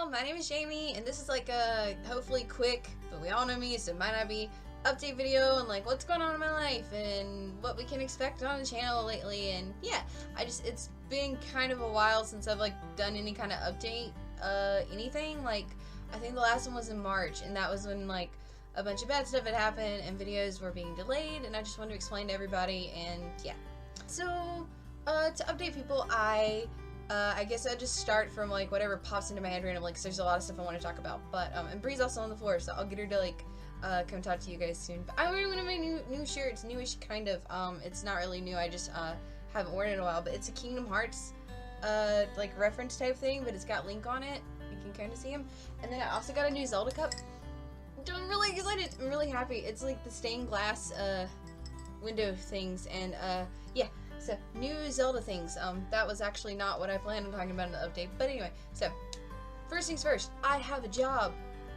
y'all, my name is Jamie, and this is like a hopefully quick, but we all know me, so it might not be, update video on like what's going on in my life and what we can expect on the channel lately. And yeah, it's been kind of a while since I've like done any kind of update, anything. Like I think the last one was in March, and that was when like a bunch of bad stuff had happened and videos were being delayed, and I just wanted to explain to everybody. And yeah, so to update people, I guess I'll just start from like whatever pops into my head randomly, because there's a lot of stuff I want to talk about. But and Bree's also on the floor, so I'll get her to like come talk to you guys soon. But I'm wearing one of my new shirts, newish kind of. It's not really new. I just haven't worn it in a while. But it's a Kingdom Hearts like reference type thing, but it's got Link on it. You can kind of see him. And then I also got a new Zelda cup. I'm really excited. I'm really happy. It's like the stained glass window things, and yeah. So, new Zelda things. That was actually not what I planned on talking about in the update. But anyway, so, first things first, I have a job.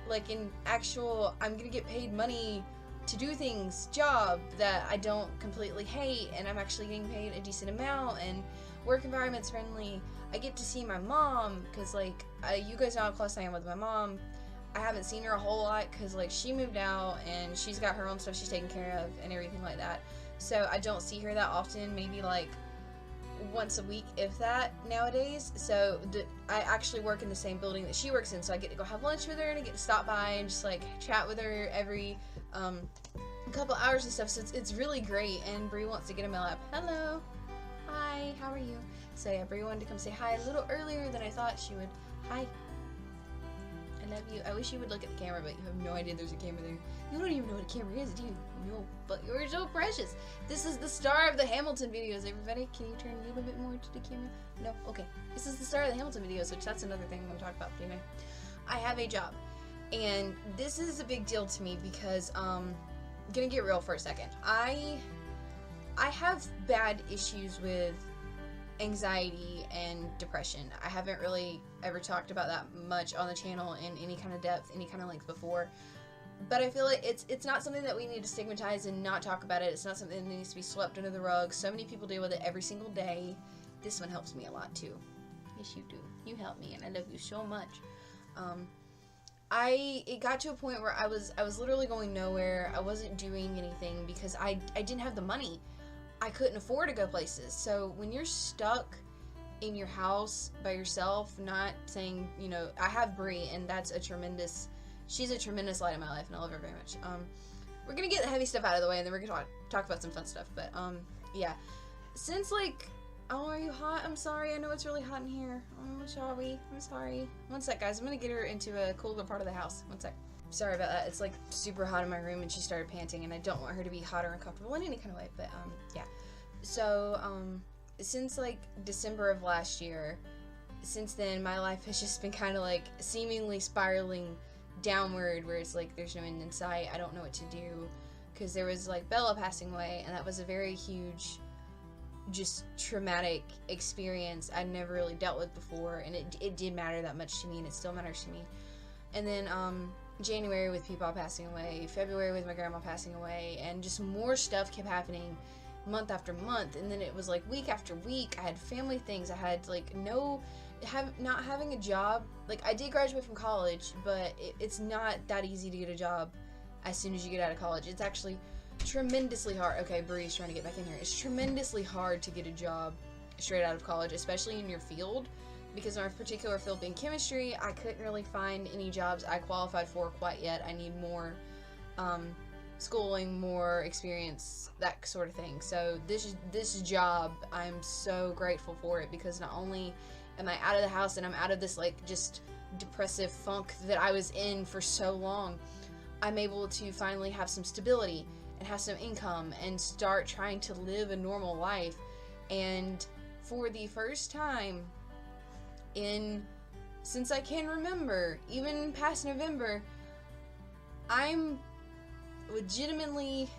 Like, an actual, I'm gonna get paid money to do things, job that I don't completely hate, and I'm actually getting paid a decent amount, and work environment's friendly. I get to see my mom, because, like, you guys know how close I am with my mom. I haven't seen her a whole lot, because, like, she moved out, and she's got her own stuff she's taking care of, and everything like that. So I don't see her that often, maybe like once a week, if that, nowadays. So I actually work in the same building that she works in, so I get to go have lunch with her, and I get to stop by and just like chat with her every couple hours and stuff. So it's really great, and Bree wants to get in my lap. Hello. Hi, how are you? So yeah, Bree wanted to come say hi a little earlier than I thought she would. Hi. I love you. I wish you would look at the camera, but you have no idea there's a camera there. You don't even know what a camera is, do you? No, but you're so precious. This is the star of the Hamilton videos, everybody. Can you turn a little bit more to the camera? No? Okay. This is the star of the Hamilton videos, which that's another thing I'm going to talk about. Anyway, I have a job, and this is a big deal to me because, I'm going to get real for a second. I have bad issues with anxiety and depression. I haven't really ever talked about that much on the channel in any kind of depth, any kind of length before. But I feel like it's not something that we need to stigmatize and not talk about it. It's not something that needs to be swept under the rug. So many people deal with it every single day. This one helps me a lot too. Yes, you do. You help me, and I love you so much. It got to a point where I was literally going nowhere. I wasn't doing anything because I didn't have the money. I couldn't afford to go places. So when you're stuck in your house by yourself, not saying, you know, I have Bree, and that's she's a tremendous light in my life, and I love her very much. We're gonna get the heavy stuff out of the way, and then we're gonna talk about some fun stuff. But yeah, since like, oh, are you hot? I'm sorry, I know it's really hot in here. Oh, shall we? I'm sorry. One sec, guys. I'm gonna get her into a cooler part of the house. One sec. Sorry about that. It's like super hot in my room, and she started panting, and I don't want her to be hot or uncomfortable in any kind of way. But yeah. So since like December of last year, since then my life has just been kind of like seemingly spiraling downward, where it's like there's no end in sight. I don't know what to do, because there was like Bella passing away, and that was a very huge, just traumatic experience I'd never really dealt with before, and it did matter that much to me, and it still matters to me. And then January with Peepaw passing away, February with my grandma passing away, and just more stuff kept happening month after month. And then it was like week after week. I had family things. I had like not having a job. Like, I did graduate from college, but it's not that easy to get a job as soon as you get out of college. It's actually tremendously hard. Okay, Bree's trying to get back in here. It's tremendously hard to get a job straight out of college, especially in your field, because in our particular field being chemistry, I couldn't really find any jobs I qualified for quite yet. I need more schooling, more experience, that sort of thing. So this job, I'm so grateful for it, because not only am I out of the house and I'm out of this like just depressive funk that I was in for so long, I'm able to finally have some stability and have some income and start trying to live a normal life. And for the first time since I can remember, even past November, I'm genuinely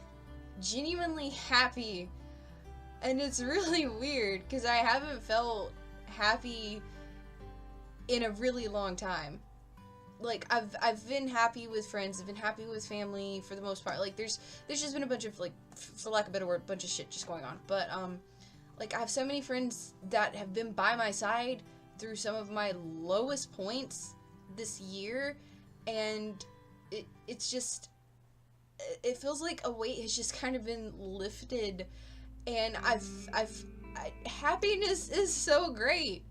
happy. And it's really weird, because I haven't felt happy in a really long time. Like, I've been happy with friends, I've been happy with family for the most part. Like, there's just been a bunch of, like, for lack of a better word, bunch of shit just going on. But like, I have so many friends that have been by my side through some of my lowest points this year, and it's just, it feels like a weight has just kind of been lifted, and happiness is so great.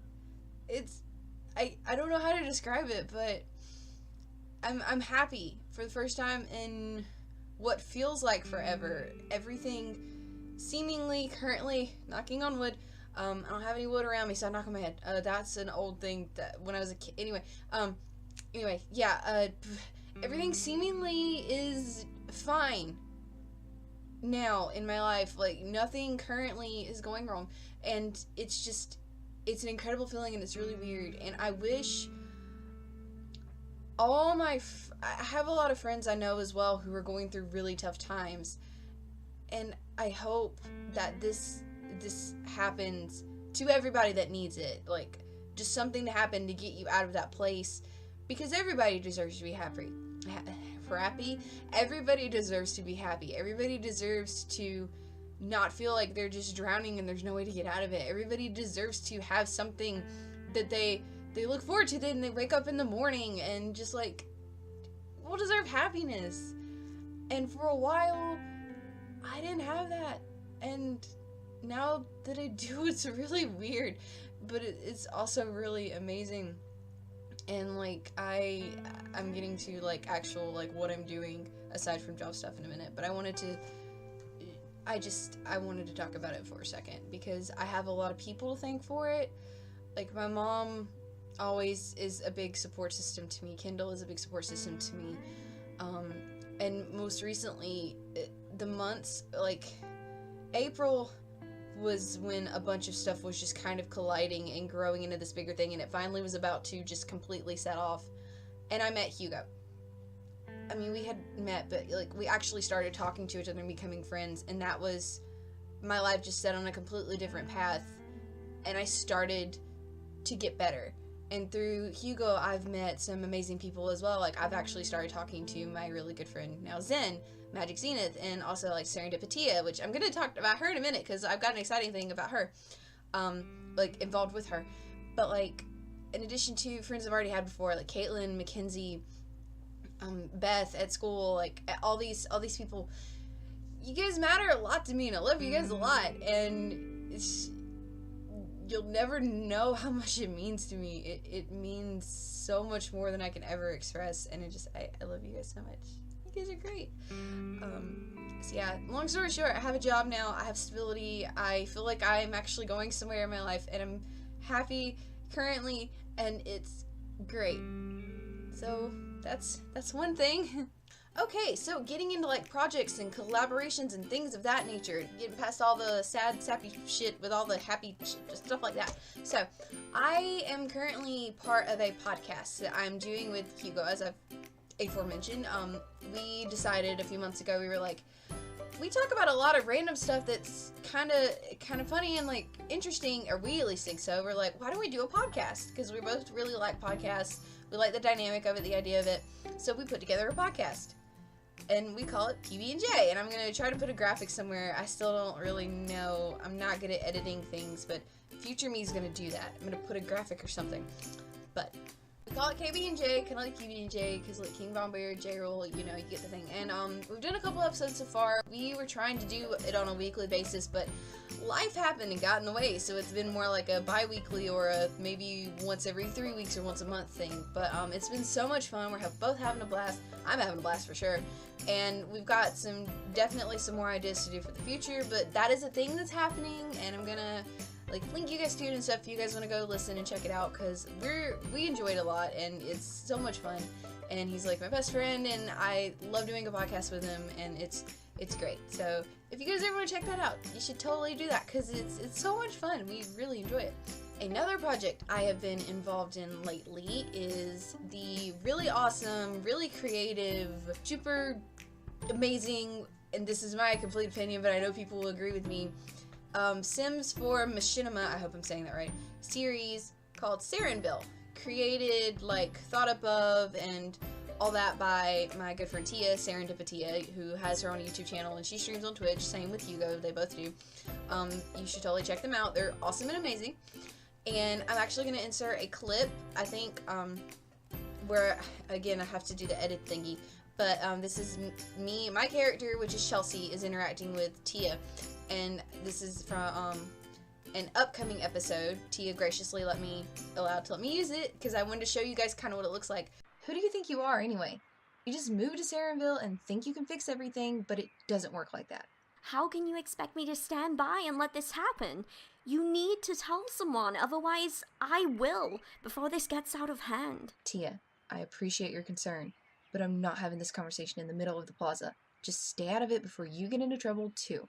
I don't know how to describe it, but I'm happy for the first time in what feels like forever. Everything seemingly, currently, knocking on wood, I don't have any wood around me, so I knock on my head. That's an old thing that when I was a kid. Anyway, yeah, everything seemingly is fine now in my life. Like, nothing currently is going wrong, and it's an incredible feeling, and it's really weird, and I wish I have a lot of friends I know as well who are going through really tough times, and I hope that this happens to everybody that needs it, like, just something to happen to get you out of that place, because everybody deserves to be happy. Everybody deserves to be happy. Everybody deserves to not feel like they're just drowning and there's no way to get out of it. Everybody deserves to have something that they look forward to, then they wake up in the morning and just like, we'll deserve happiness. And for a while, I didn't have that. And now that I do, it's really weird, but it's also really amazing. And like, I'm getting to like actual, like what I'm doing aside from job stuff in a minute, but I wanted to talk about it for a second because I have a lot of people to thank for it. Like, my mom always is a big support system to me. Kendall is a big support system to me. And most recently, the months, like, April was when a bunch of stuff was just kind of colliding and growing into this bigger thing, and it finally was about to just completely set off. And I met Hugo. I mean, we had met, but, like, we actually started talking to each other and becoming friends, and that was, my life just set on a completely different path, and I started to get better. And through Hugo, I've met some amazing people as well. Like, I've actually started talking to my really good friend, now Zen, Majiczenith, and also, like, Serendipitia, which I'm going to talk about her in a minute, because I've got an exciting thing about her, like, involved with her. But, like, in addition to friends I've already had before, like Caitlin, Mackenzie, Beth at school, like, all these people, you guys matter a lot to me, and I love you guys a lot, and you'll never know how much it means to me. It means so much more than I can ever express, and I love you guys so much. You guys are great. So yeah, long story short, I have a job now, I have stability, I feel like I'm actually going somewhere in my life, and I'm happy currently, and it's great. So that's one thing. Okay, so getting into like projects and collaborations and things of that nature, getting past all the sad, sappy shit with all the happy stuff like that. So, I am currently part of a podcast that I'm doing with Hugo, as I've aforementioned. We decided a few months ago, we were like, we talk about a lot of random stuff that's kind of funny and like interesting, or we at least think so. We're like, why don't we do a podcast? Because we both really like podcasts. We like the dynamic of it, the idea of it. So we put together a podcast. And we call it PB&J, and I'm going to try to put a graphic somewhere. I still don't really know. I'm not good at editing things, but future me is going to do that. I'm going to put a graphic or something. But we call it KB&J, kind of like PB&J, because like KingBomBeard, J-Roll, you know, you get the thing. And we've done a couple episodes so far. We were trying to do it on a weekly basis, but life happened and got in the way, so it's been more like a bi-weekly or a maybe once every 3 weeks or once a month thing. But it's been so much fun. We're both having a blast. I'm having a blast for sure. And we've got definitely some more ideas to do for the future, but that is a thing that's happening, and I'm gonna like link you guys to it and stuff if you guys want to go listen and check it out, because we enjoyed it a lot, and it's so much fun, and he's like my best friend, and I love doing a podcast with him, and it's great. So if you guys ever want to check that out, you should totally do that, because it's so much fun. We really enjoy it. Another project I have been involved in lately is the really awesome, really creative, super amazing, and this is my complete opinion, but I know people will agree with me, Sims for Machinima, I hope I'm saying that right, series called Serenville. Created, like, thought up of, and all that by my good friend Tia, Serendipitia, who has her own YouTube channel, and she streams on Twitch, same with Hugo, they both do. You should totally check them out, they're awesome and amazing. And I'm actually going to insert a clip, I think, where, again, I have to do the edit thingy. But this is me, my character, which is Chelsea, is interacting with Tia. And this is from an upcoming episode. Tia graciously allowed to let me use it, because I wanted to show you guys kind of what it looks like. Who do you think you are, anyway? You just moved to Serenville and think you can fix everything, but it doesn't work like that. How can you expect me to stand by and let this happen? You need to tell someone, otherwise I will, before this gets out of hand. Tia, I appreciate your concern, but I'm not having this conversation in the middle of the plaza. Just stay out of it before you get into trouble, too.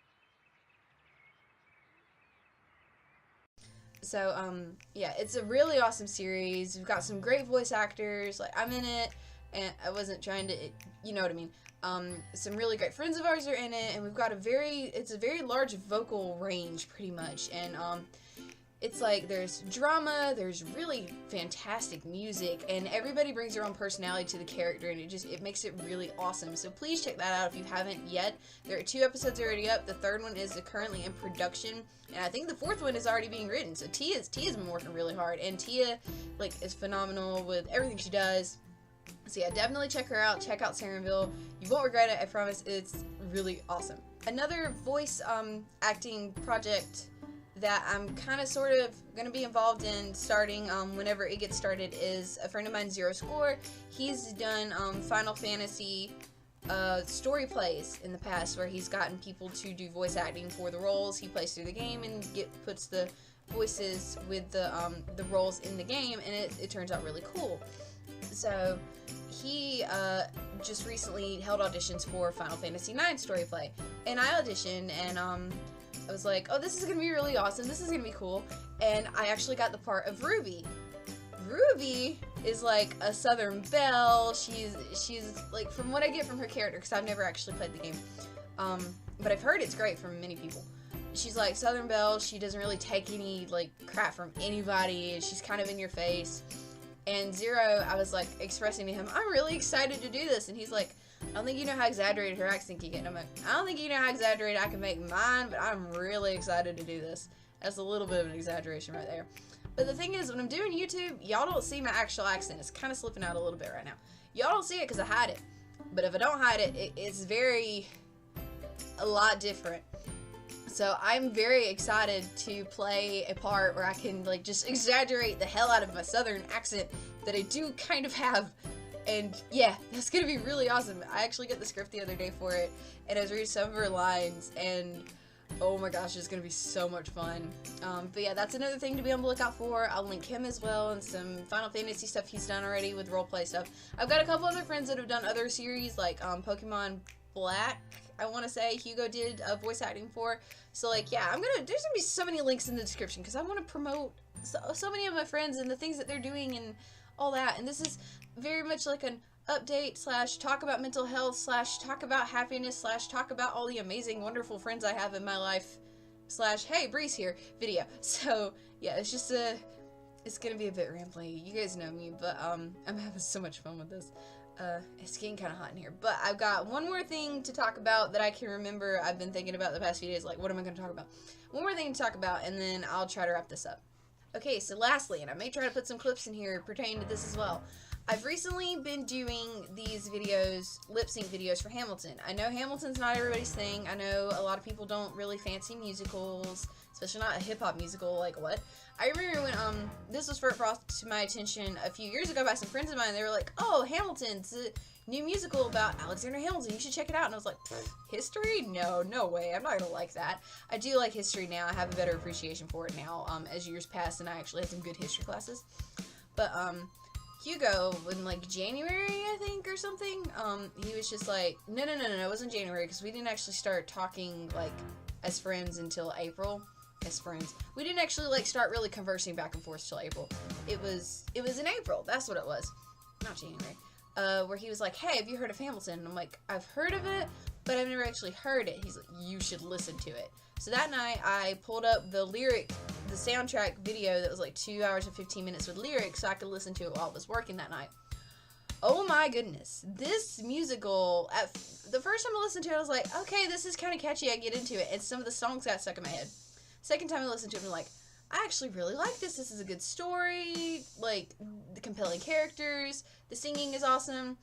So, yeah, it's a really awesome series. We've got some great voice actors. Like, I'm in it, and I wasn't trying to, you know what I mean. Some really great friends of ours are in it, and we've got it's a very large vocal range, pretty much. And, it's like, there's drama, there's really fantastic music, and everybody brings their own personality to the character, and it makes it really awesome. So please check that out if you haven't yet. There are 2 episodes already up. The 3rd one is currently in production, and I think the 4th one is already being written. So Tia's been working really hard, and Tia, like, is phenomenal with everything she does. So yeah, definitely check her out. Check out Serenville. You won't regret it, I promise. It's really awesome. Another voice acting project that I'm kind of sort of going to be involved in starting whenever it gets started is a friend of mine, Zero Score. He's done Final Fantasy story plays in the past, where he's gotten people to do voice acting for the roles. He plays through the game and puts the voices with the roles in the game, and it turns out really cool. So he just recently held auditions for Final Fantasy IX story play, and I auditioned, and I was like, oh, this is going to be really awesome, this is going to be cool, and I actually got the part of Ruby. Ruby is like a Southern belle. She's like, from what I get from her character, because I've never actually played the game, but I've heard it's great from many people. She's like Southern belle, she doesn't really take any, like, crap from anybody, she's kind of in your face. And Zero, I was like expressing to him, I'm really excited to do this, and he's like, I don't think you know how exaggerated her accent can get. And I'm like, I don't think you know how exaggerated I can make mine, but I'm really excited to do this. That's a little bit of an exaggeration right there. But the thing is, when I'm doing YouTube, y'all don't see my actual accent. It's kind of slipping out a little bit right now. Y'all don't see it because I hide it. But if I don't hide it, it's a lot different. So I'm very excited to play a part where I can, like, just exaggerate the hell out of my Southern accent that I do kind of have. And yeah, that's gonna be really awesome. I actually got the script the other day for it, and I was reading some of her lines, and oh my gosh, it's gonna be so much fun. But yeah, that's another thing to be on the lookout for. I'll link him as well, and some Final Fantasy stuff he's done already with roleplay stuff. I've got a couple other friends that have done other series, like Pokemon Black, I want to say, Hugo did voice acting for. So, like, yeah, there's gonna be so many links in the description, because I want to promote so many of my friends and the things that they're doing and all that. And this is very much like an update / talk about mental health / talk about happiness / talk about all the amazing, wonderful friends I have in my life / hey, Bree's here video. So yeah, it's just it's gonna be a bit rambly. You guys know me, but I'm having so much fun with this. It's getting kind of hot in here, but I've got one more thing to talk about that I can remember. I've been thinking about the past few days, like, what am I going to talk about? One more thing to talk about, and then I'll try to wrap this up. Okay, so lastly, and I may try to put some clips in here pertaining to this as well, I've recently been doing these videos, lip sync videos for Hamilton. I know Hamilton's not everybody's thing. I know a lot of people don't really fancy musicals, especially not a hip-hop musical. Like, what? I remember when this was first brought to my attention a few years ago by some friends of mine. They were like, oh, Hamilton's a new musical about Alexander Hamilton, you should check it out. And I was like, history? No way, I'm not gonna like that. I do like history now. I have a better appreciation for it now as years pass, and I actually had some good history classes. But Hugo, in like January, I think, or something, he was just like, no, it wasn't January, because we didn't actually start talking like as friends until April. As friends, we didn't actually like start really conversing back and forth till April. It was in April. That's what it was, not January. Where he was like, hey, have you heard of Hamilton? And I'm like, I've heard of it, but I've never actually heard it. He's like, you should listen to it. So that night, I pulled up the soundtrack video that was like 2 hours and 15 minutes with lyrics, so I could listen to it while I was working that night. Oh my goodness, this musical, the first time I listened to it, I was like, okay, this is kind of catchy, I get into it, and some of the songs got stuck in my head. Second time I listened to it, I'm like, I actually really like this. This is a good story, like, the compelling characters, the singing is awesome.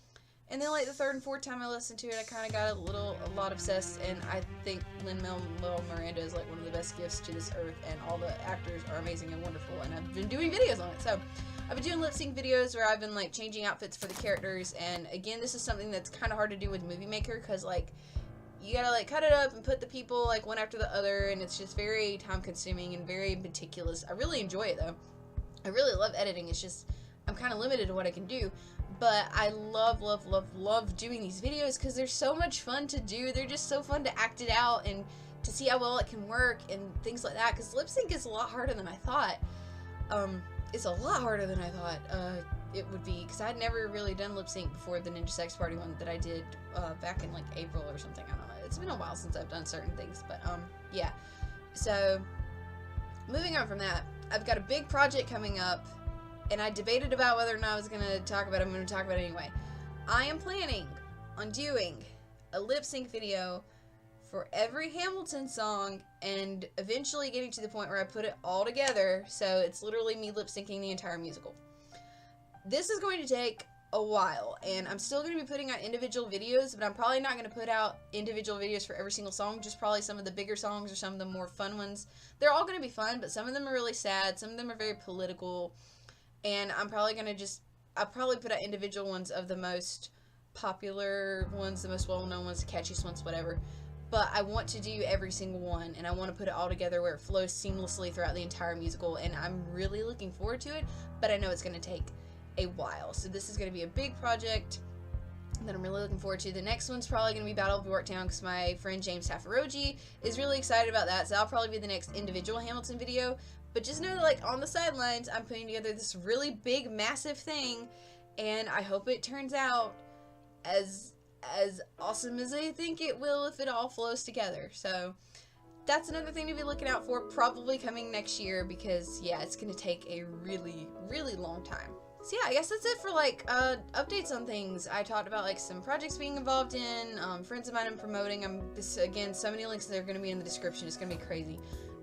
And then, like, the third and fourth time I listened to it, I kind of got a lot obsessed, and I think Lin-Manuel Miranda is, like, one of the best gifts to this earth, and all the actors are amazing and wonderful, and I've been doing videos on it. So I've been doing lip sync videos where I've been, like, changing outfits for the characters, and again, this is something that's kind of hard to do with Movie Maker, because, like, you gotta, like, cut it up and put the people, like, one after the other, and it's just very time-consuming and very meticulous. I really enjoy it, though. I really love editing. It's just, I'm kind of limited to what I can do. But I love doing these videos because they're so much fun to do. They're just so fun to act it out and to see how well it can work and things like that. Because lip sync is a lot harder than I thought. It's a lot harder than I thought it would be. Because I'd never really done lip sync before the Ninja Sex Party one that I did back in like April or something. I don't know. It's been a while since I've done certain things. But yeah. So moving on from that, I've got a big project coming up. And I debated about whether or not I was going to talk about it. I'm going to talk about it anyway. I am planning on doing a lip sync video for every Hamilton song and eventually getting to the point where I put it all together. So it's literally me lip syncing the entire musical. This is going to take a while, and I'm still going to be putting out individual videos, but I'm probably not going to put out individual videos for every single song, just probably some of the bigger songs or some of the more fun ones. They're all going to be fun, but some of them are really sad. Some of them are very political. And I'm probably going to I'll probably put out individual ones of the most popular ones, the most well-known ones, the catchiest ones, whatever. But I want to do every single one, and I want to put it all together where it flows seamlessly throughout the entire musical, and I'm really looking forward to it, but I know it's going to take a while. So this is going to be a big project that I'm really looking forward to. The next one's probably going to be Battle of Yorktown, because my friend James Tafferogi is really excited about that, so that'll probably be the next individual Hamilton video. But just know that, like, on the sidelines, I'm putting together this really big, massive thing, and I hope it turns out as awesome as I think it will if it all flows together. So that's another thing to be looking out for, probably coming next year, because, yeah, it's going to take a really, really long time. So yeah, I guess that's it for, like, updates on things. I talked about, like, some projects being involved in, friends of mine I'm promoting. Again, so many links that are going to be in the description. It's going to be crazy.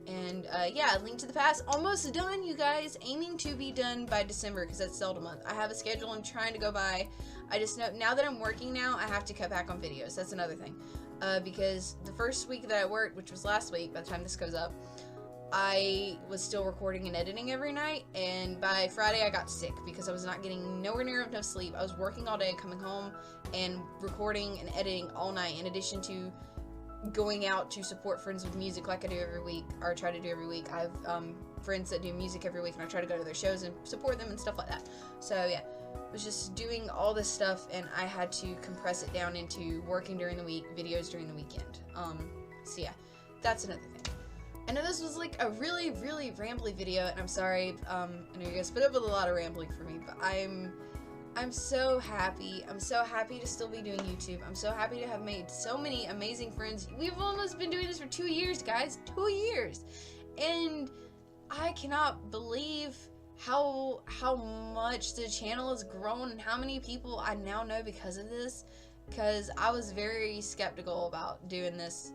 And, yeah, Link to the Past, almost done, you guys. Aiming to be done by December, because that's Zelda month. I have a schedule I'm trying to go by. I just know, now that I'm working now, I have to cut back on videos. That's another thing. Because the first week that I worked, which was last week, by the time this goes up, I was still recording and editing every night, and by Friday I got sick, because I was not getting nowhere near enough sleep. I was working all day, coming home, and recording and editing all night, in addition to going out to support friends with music like I do every week, or try to do every week. I have friends that do music every week, and I try to go to their shows and support them and stuff like that. So yeah, I was just doing all this stuff, and I had to compress it down into working during the week, videos during the weekend. So yeah, that's another thing. I know this was like a really, really rambly video, and I'm sorry. I know you guys put up with a lot of rambling for me, but I'm so happy. I'm so happy to still be doing YouTube. I'm so happy to have made so many amazing friends. We've almost been doing this for 2 years, guys. 2 years. And I cannot believe how much the channel has grown and how many people I now know because of this. Because I was very skeptical about doing this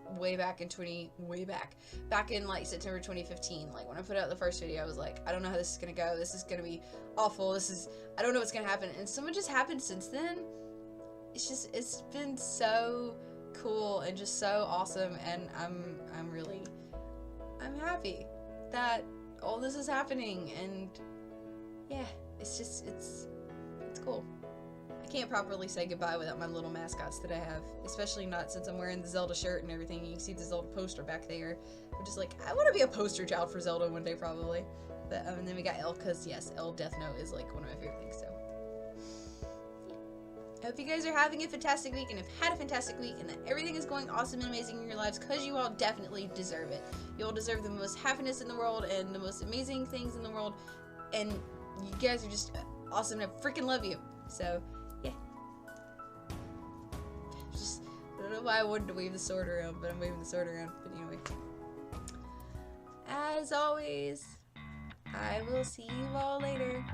back in like September 2015. Like when I put out the first video, I was like, I don't know how this is gonna go. This is gonna be awful. I don't know what's gonna happen. And so much has happened since then. It's been so cool and just so awesome. And I'm happy that all this is happening. And yeah, it's cool. I can't properly say goodbye without my little mascots that I have, especially not since I'm wearing the Zelda shirt and everything. You can see the Zelda poster back there. I'm just like, I want to be a poster child for Zelda one day, probably. But and then we got Elle, because yes, Elle Death Note is like one of my favorite things. So yeah. I hope you guys are having a fantastic week and have had a fantastic week, and that everything is going awesome and amazing in your lives, because you all definitely deserve it. You all deserve the most happiness in the world and the most amazing things in the world, and you guys are just awesome, and I freaking love you. So yeah. I don't know why I wanted to wave the sword around, but I'm waving the sword around. But anyway. As always, I will see you all later.